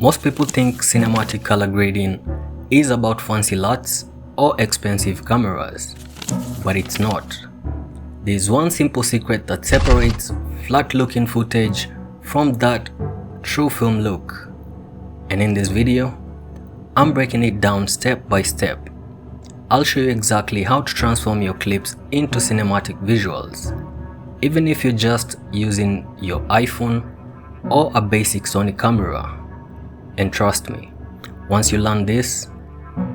Most people think cinematic color grading is about fancy LUTs or expensive cameras, but it's not. There's one simple secret that separates flat-looking footage from that true film look. And in this video, I'm breaking it down step by step. I'll show you exactly how to transform your clips into cinematic visuals, even if you're just using your iPhone or a basic Sony camera. And trust me, once you learn this,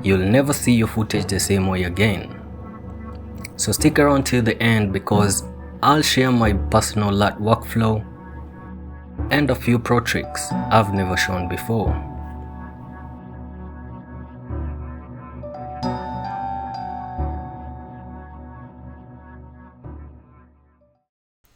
you'll never see your footage the same way again. So stick around till the end because I'll share my personal LUT workflow and a few pro tricks I've never shown before.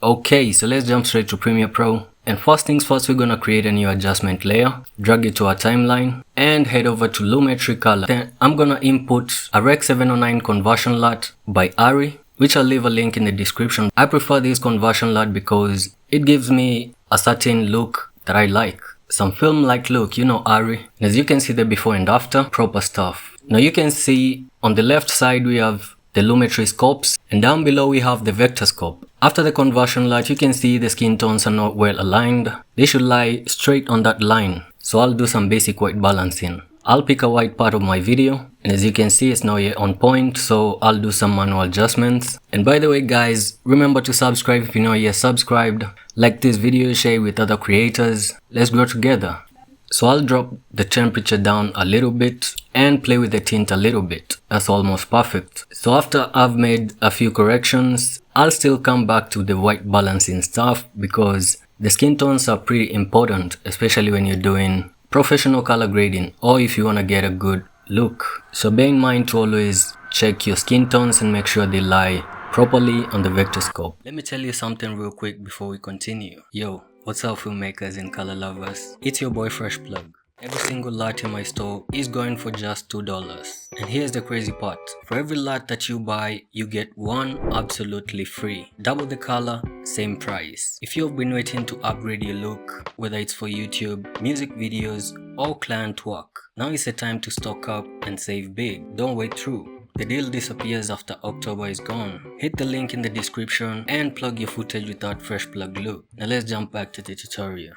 Okay, so let's jump straight to Premiere Pro. And first things first, we're gonna create a new adjustment layer, drag it to our timeline, and head over to Lumetri Color. Then I'm gonna input a Rec 709 conversion LUT by Ari, which I'll leave a link in the description. I prefer this conversion LUT because it gives me a certain look that I like. Some film-like look, you know Ari. And as you can see the before and after, proper stuff. Now you can see on the left side we have the Lumetri scopes, and down below we have the vector scope. After the conversion LUT, you can see the skin tones are not well aligned. They should lie straight on that line. So I'll do some basic white balancing. I'll pick a white part of my video, and as you can see, it's not yet on point, so I'll do some manual adjustments. And by the way guys, remember to subscribe if you're not yet subscribed. Like this video, share it with other creators. Let's grow together. So I'll drop the temperature down a little bit and play with the tint a little bit. That's almost perfect. So after I've made a few corrections, I'll still come back to the white balancing stuff because the skin tones are pretty important, especially when you're doing professional color grading or if you want to get a good look. So bear in mind to always check your skin tones and make sure they lie properly on the vector scope. Let me tell you something real quick before we continue. Yo, what's up filmmakers and color lovers? It's your boy Fresh Plug. Every single LUT in my store is going for just $2. And here's the crazy part. For every LUT that you buy, you get one absolutely free. Double the color, same price. If you've been waiting to upgrade your look, whether it's for YouTube, music videos, or client work, now is the time to stock up and save big. Don't wait through. The deal disappears after October is gone. Hit the link in the description and plug your footage with that Fresh Plug look. Now let's jump back to the tutorial.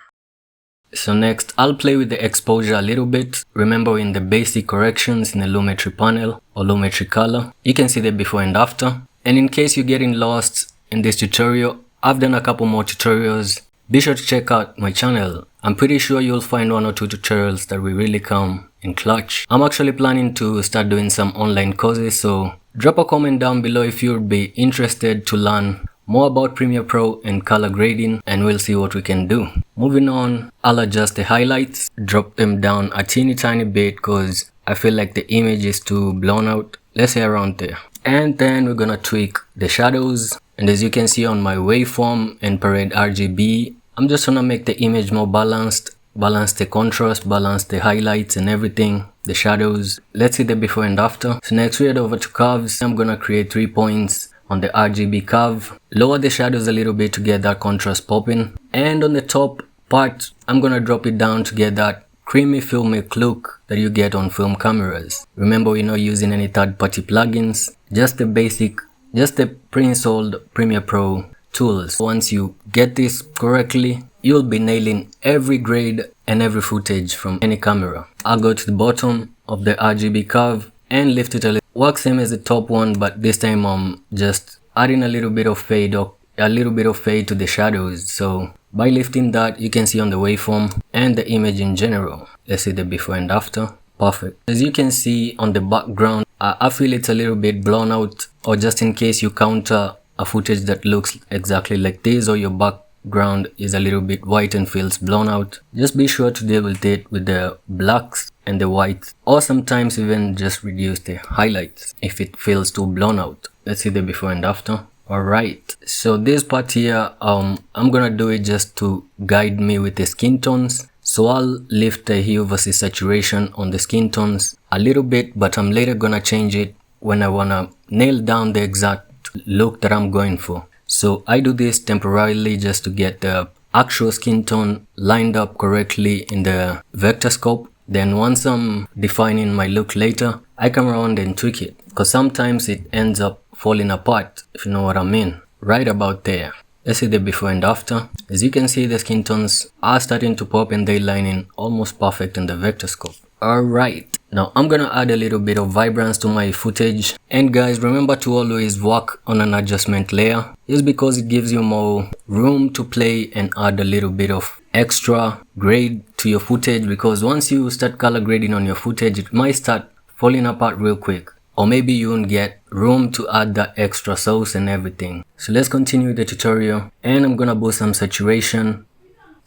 So next, I'll play with the exposure a little bit. Remember in the basic corrections in the Lumetri panel or Lumetri Color, you can see the before and after. And in case you're getting lost in this tutorial, I've done a couple more tutorials. Be sure to check out my channel. I'm pretty sure you'll find one or two tutorials that will really come in clutch. I'm actually planning to start doing some online courses, so drop a comment down below if you'd be interested to learn more about Premiere Pro and color grading, and we'll see what we can do. Moving on, I'll adjust the highlights, drop them down a teeny tiny bit because I feel like the image is too blown out. Let's say around there. And then we're gonna tweak the shadows. And as you can see on my waveform and parade RGB, I'm just gonna make the image more balanced, balance the contrast, balance the highlights and everything, the shadows. Let's see the before and after. So next we head over to curves. I'm gonna create 3 points on the RGB curve, lower the shadows a little bit to get that contrast popping, and on the top part I'm gonna drop it down to get that creamy filmic look that you get on film cameras. Remember, we're not using any third-party plugins, just the pre-installed Premiere Pro tools. Once you get this correctly, you'll be nailing every grade and every footage from any camera. I'll go to the bottom of the RGB curve and lift it a little. Work same as the top one, but this time I'm just adding a little bit of fade to the shadows. So by lifting that, you can see on the waveform and the image in general. Let's see the before and after. Perfect. As you can see on the background, I feel it's a little bit blown out, or just in case you counter a footage that looks exactly like this, or your background is a little bit white and feels blown out, just be sure to deal with it with the blacks and the whites, or sometimes even just reduce the highlights if it feels too blown out. Let's see the before and after. Alright, so this part here, I'm gonna do it just to guide me with the skin tones. So I'll lift the hue versus saturation on the skin tones a little bit, but I'm later gonna change it when I wanna nail down the exact look that I'm going for. So I do this temporarily just to get the actual skin tone lined up correctly in the vector scope. Then once I'm defining my look later, I come around and tweak it, because sometimes it ends up falling apart, if you know what I mean. Right about there. Let's see the before and after. As you can see, the skin tones are starting to pop and they're lining almost perfect in the vector scope. Alright, now I'm gonna add a little bit of vibrance to my footage. And guys, remember to always work on an adjustment layer. It's because it gives you more room to play and add a little bit of extra grade to your footage, because once you start color grading on your footage, it might start falling apart real quick. Or maybe you won't get room to add that extra sauce and everything. So let's continue the tutorial, and I'm gonna boost some saturation.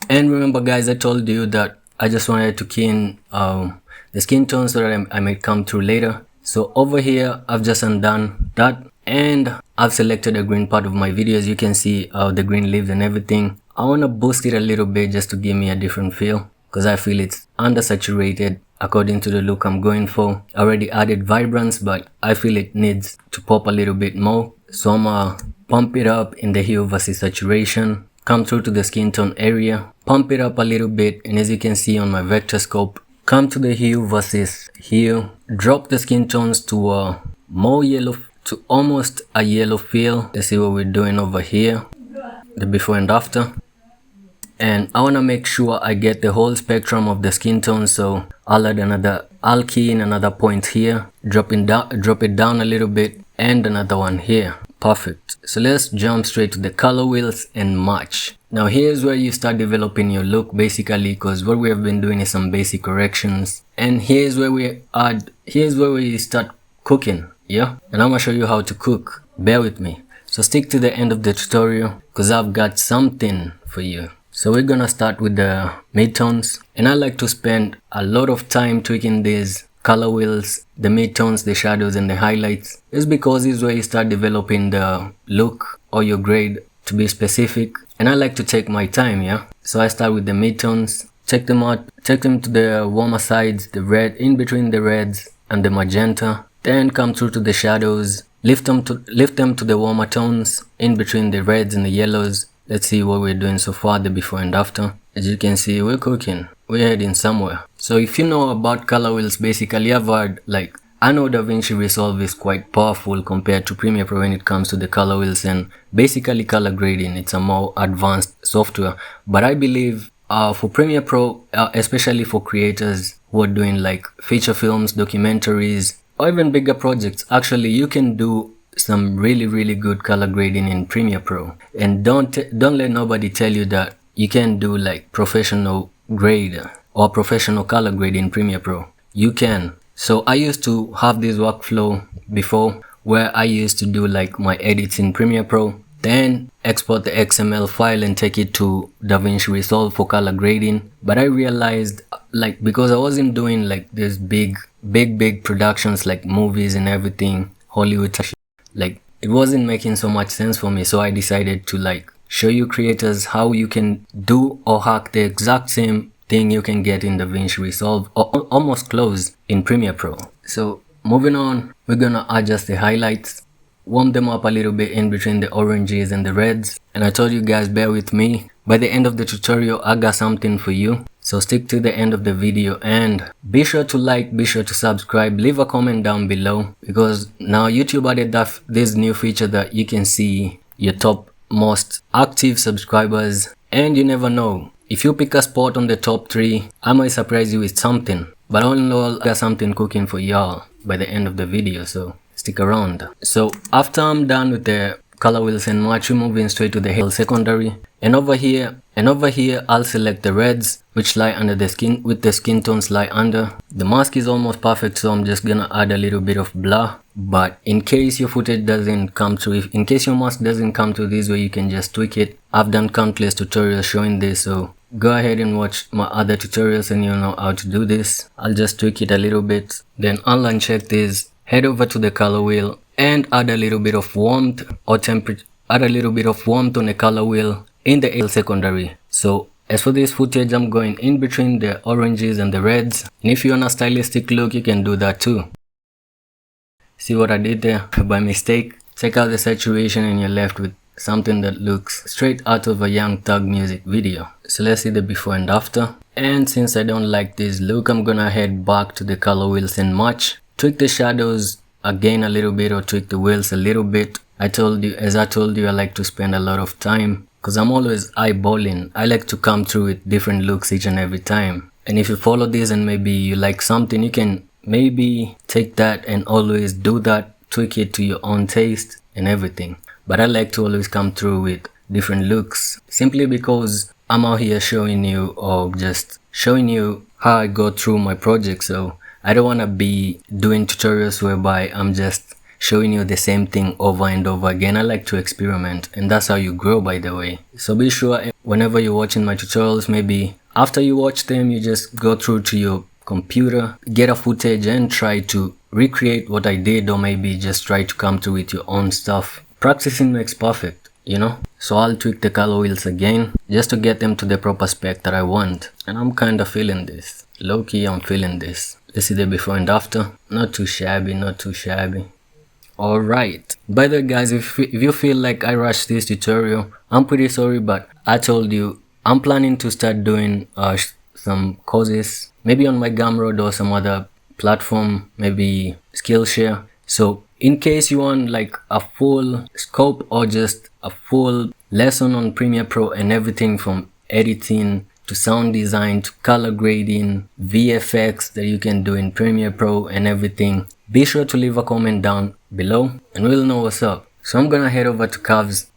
And remember guys, I told you that I just wanted to key in the skin tone so that I might come through later. So over here, I've just undone that, and I've selected the green part of my video. As you can see, the green leaves and everything. I want to boost it a little bit just to give me a different feel, because I feel it's undersaturated according to the look I'm going for. I already added vibrance, but I feel it needs to pop a little bit more. So I'm gonna pump it up in the hue versus saturation, come through to the skin tone area, pump it up a little bit, and as you can see on my vector scope, come to the hue versus hue, drop the skin tones to a more yellow, to almost a yellow feel. Let's see what we're doing over here, the before and after. And I want to make sure I get the whole spectrum of the skin tone, so I'll key in another point here, drop it down a little bit, and another one here. Perfect. So let's jump straight to the color wheels and match. Now here's where you start developing your look basically, because what we have been doing is some basic corrections, and here's where we start cooking. Yeah, and I'm gonna show you how to cook. Bear with me. So stick to the end of the tutorial, because I've got something for you. So we're gonna start with the midtones, and I like to spend a lot of time tweaking these color wheels, the midtones, the shadows, and the highlights. It's because this is where you start developing the look or your grade, to be specific. And I like to take my time, yeah. So I start with the midtones, check them out, check them to the warmer sides, the red, in between the reds and the magenta. Then come through to the shadows, lift them to the warmer tones, in between the reds and the yellows. Let's see what we're doing so far, the before and after. As you can see, we're cooking. We're heading somewhere. So if you know about color wheels, basically I've heard, like, I know DaVinci Resolve is quite powerful compared to Premiere Pro when it comes to the color wheels and basically color grading. It's a more advanced software. But I believe for Premiere Pro, especially for creators who are doing like feature films, documentaries, or even bigger projects, actually you can do some really good color grading in Premiere Pro. And don't let nobody tell you that you can do like professional grade or professional color grade in Premiere Pro. You can. So I used to have this workflow before, where I used to do like my edits in Premiere Pro, then export the XML file and take it to DaVinci Resolve for color grading. But I realized, like, because I wasn't doing like this big productions like movies and everything, Hollywood, like it wasn't making so much sense for me. So I decided to like show you creators how you can do or hack the exact same thing you can get in DaVinci Resolve, or almost close in Premiere Pro. So moving on, we're gonna adjust the highlights, warm them up a little bit in between the oranges and the reds. And I told you guys, bear with me. By the end of the tutorial, I got something for you. So stick to the end of the video and be sure to like, be sure to subscribe, leave a comment down below, because now YouTube added this new feature that you can see your top most active subscribers, and you never know. If you pick a spot on the top 3, I might surprise you with something. But all in all, I got something cooking for y'all by the end of the video, so stick around. So after I'm done with the color wheels and match, we're moving straight to the secondary. And over here, I'll select the reds, which lie under the skin, with the skin tones lie under. The mask is almost perfect, so I'm just gonna add a little bit of blur. But in case your footage doesn't come through, in case your mask doesn't come through this way, you can just tweak it. I've done countless tutorials showing this, so go ahead and watch my other tutorials and you'll know how to do this. I'll just tweak it a little bit, then I'll uncheck this, head over to the color wheel and add a little bit of warmth or temperature, add a little bit of warmth on the color wheel in the secondary. So as for this footage, I'm going in between the oranges and the reds, and if you want a stylistic look, you can do that too. See what I did there by mistake? Check out the saturation and you're left with something that looks straight out of a Young Thug music video. So let's see the before and after. And since I don't like this look, I'm gonna head back to the color wheels and match. Tweak the shadows again a little bit, or tweak the wheels a little bit. As I told you, I like to spend a lot of time because I'm always eyeballing. I like to come through with different looks each and every time. And if you follow this and maybe you like something, you can maybe take that and always do that, tweak it to your own taste and everything. But I like to always come through with different looks simply because I'm out here showing you, or just showing you how I go through my project. So I don't want to be doing tutorials whereby I'm just showing you the same thing over and over again. I like to experiment, and that's how you grow, by the way. So be sure whenever you're watching my tutorials, maybe after you watch them, you just go through to your computer, get a footage and try to recreate what I did, or maybe just try to come through with your own stuff. Practicing makes perfect, you know. So I'll tweak the color wheels again just to get them to the proper spec that I want. And I'm kind of feeling this. Low-key, I'm feeling this. Let's see the before and after. Not too shabby, not too shabby. Alright. By the way guys, if you feel like I rushed this tutorial, I'm pretty sorry, but I told you I'm planning to start doing some courses, maybe on my Gumroad or some other platform, maybe Skillshare. So in case you want like a full scope or just a full lesson on Premiere Pro and everything from editing to sound design to color grading, VFX that you can do in Premiere Pro and everything, be sure to leave a comment down below and we'll know what's up. So I'm gonna head over to curves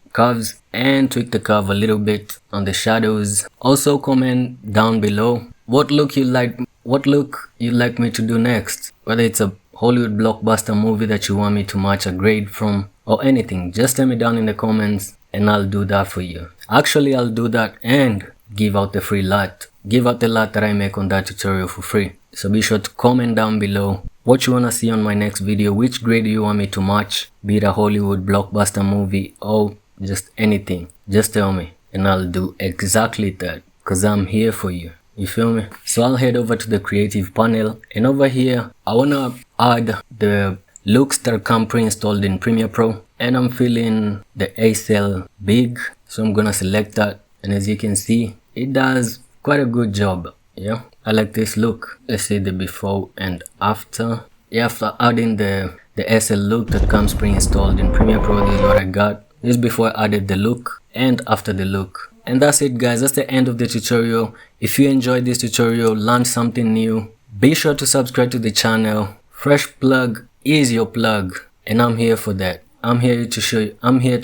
and tweak the curve a little bit on the shadows. Also comment down below what look you'd like me to do next, whether it's a Hollywood blockbuster movie that you want me to match a grade from or anything. Just tell me down in the comments and I'll do that for you. Actually, I'll do that and give out the free LUT. Give out the LUT that I make on that tutorial for free. So be sure to comment down below what you want to see on my next video, which grade do you want me to match, be it a Hollywood blockbuster movie or just anything. Just tell me and I'll do exactly that because I'm here for you. You feel me? So I'll head over to the creative panel, and over here I wanna add the looks that come pre-installed in Premiere Pro, and I'm feeling the A cell big, so I'm gonna select that, and as you can see it does quite a good job. Yeah, I like this look. Let's see the before and after. Yeah, after adding the SL look that comes pre-installed in Premiere Pro, this is what I got. This is before I added the look and after the look. And that's it guys, that's the end of the tutorial. If you enjoyed this tutorial, learned something new, be sure to subscribe to the channel. Fresh plug is your plug, and I'm here for that. I'm here to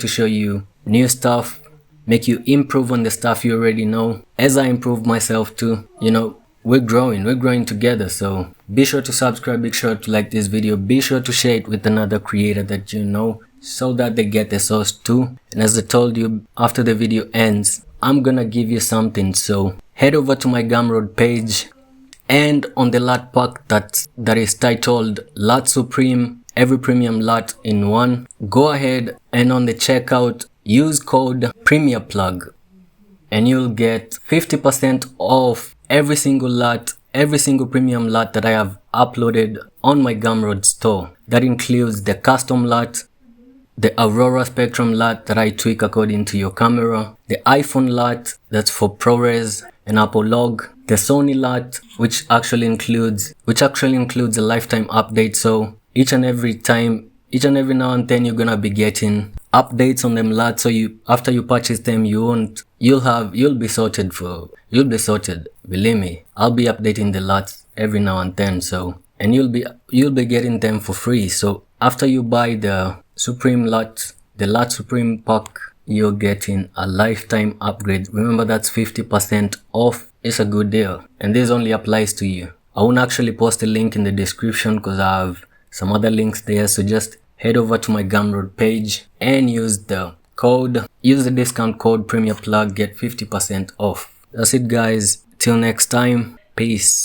show you new stuff, make you improve on the stuff you already know, as I improve myself too. You know, we're growing together. So be sure to subscribe, be sure to like this video, be sure to share it with another creator that you know, so that they get the source too. And as I told you, after the video ends, I'm gonna give you something. So head over to my Gumroad page, and on the LUT pack that is titled LUT Supreme, every premium LUT in one, go ahead and on the checkout use code Premiere Plug and you'll get 50% off every single LUT, every single premium LUT that I have uploaded on my Gumroad store. That includes the custom LUT, the Aurora Spectrum LUT that I tweak according to your camera, the iPhone LUT that's for ProRes and Apple Log, the Sony LUT which actually includes a lifetime update. So each and every now and then you're gonna be getting updates on them LUTs. So after you purchase them, you'll be sorted. Believe me, I'll be updating the LUTs every now and then. So and you'll be getting them for free. So after you buy the Supreme LUT, the LUT Supreme pack, you're getting a lifetime upgrade. Remember, that's 50% off. It's a good deal, and this only applies to you. I won't actually post a link in the description because I have some other links there. So just head over to my Gumroad page and use the discount code Premiere Plug, get 50% off. That's it guys, till next time, peace.